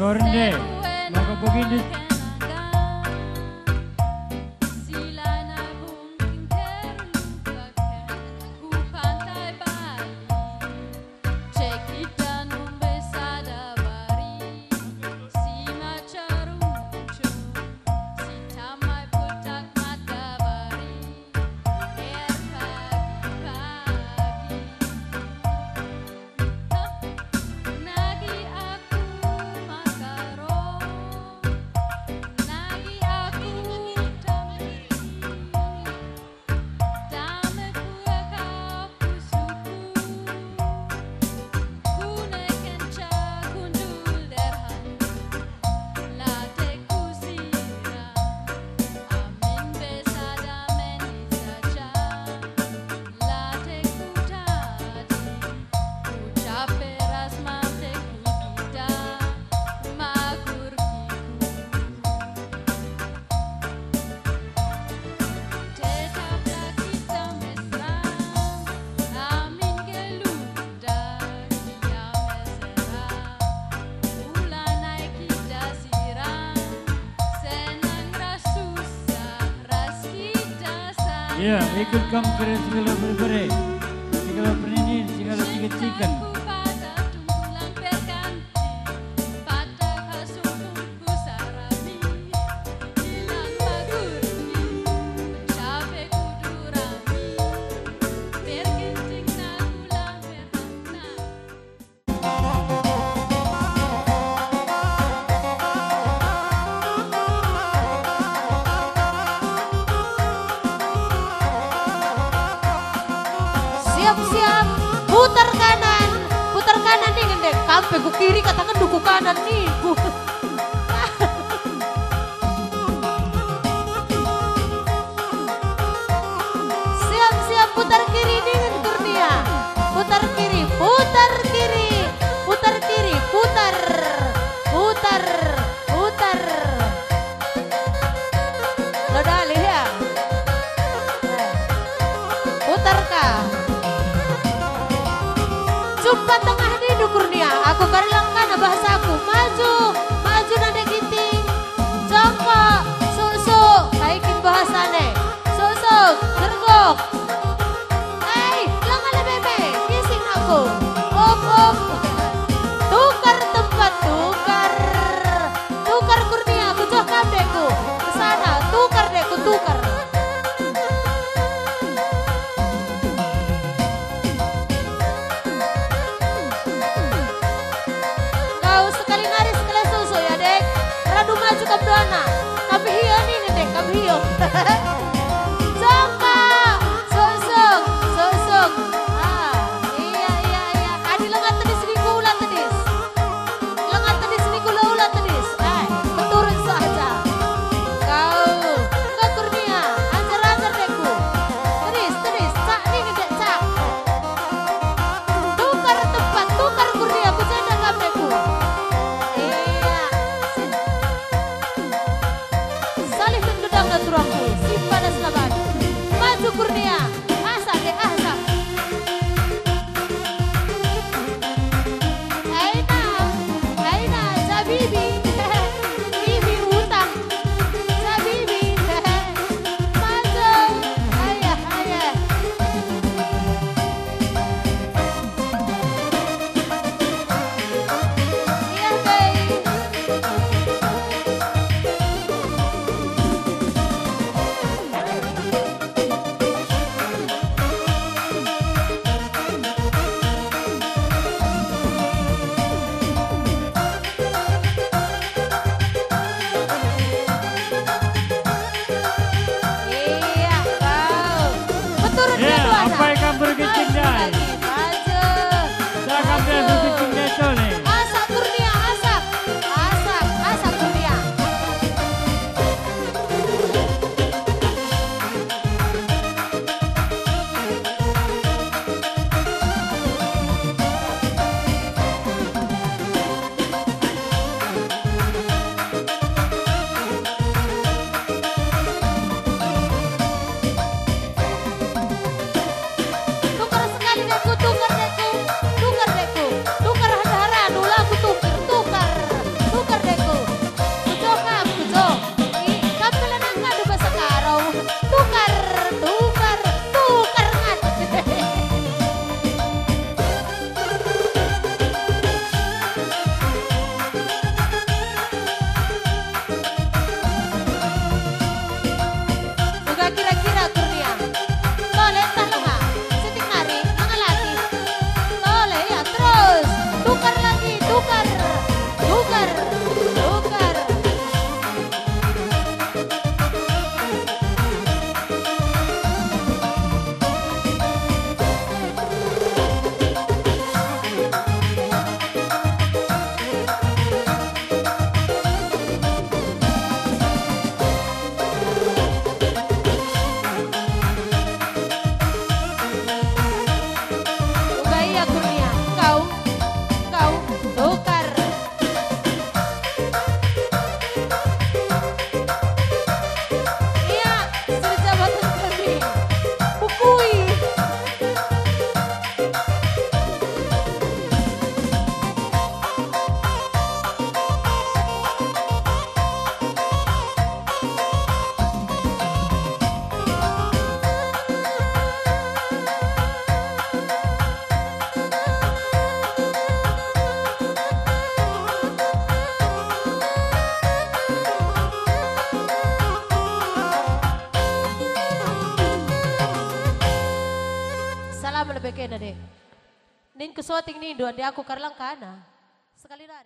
Gorde, lagu begini. Ya, ikut kampret segala berbere, segala peninin, segala cikan-cikan. Siap-siap, putar kanan nih ngendek. Kampe ku kiri katakan duku kanan nih. Siap-siap, putar kiri nih Kurnia. Putar kiri, putar kiri, putar kiri, putar, putar, putar. Lo dalih ya. Putar kah? Jumpa tengah di Kurnia, aku karelangkan bahasaku. Maju, maju nade giting. Jongkok, susuk, kaikin bahasane. Susuk, gergok. Hei, langan bebe, kising aku. Op. Tukar tempat, tukar. Tukar Kurnia, butuh kamdeku. Kesana, tukar deku, tukar. Maju ke Dona, kami hiyo nih dek, kami hiyo. Jongkok, susuk. Iya. Adi lengat tedis di kula tedis. Lengat tedis di kula ulat tedis. Beturun saja. Kau Kurnia, anjar dekku. Tedis, cak nih ngedek cak. Tukar tempat, tukar Kurnia, bercanda kameku. Turangku, simpan selamat. Maju Kurnia, asa. Aina, Zabibi, Bibi utang, Zabibi, maju, ayah. Iya baik. Salam lebih kena dek. Nin kusoting nindo, andi aku karlang kana. Sekali lari.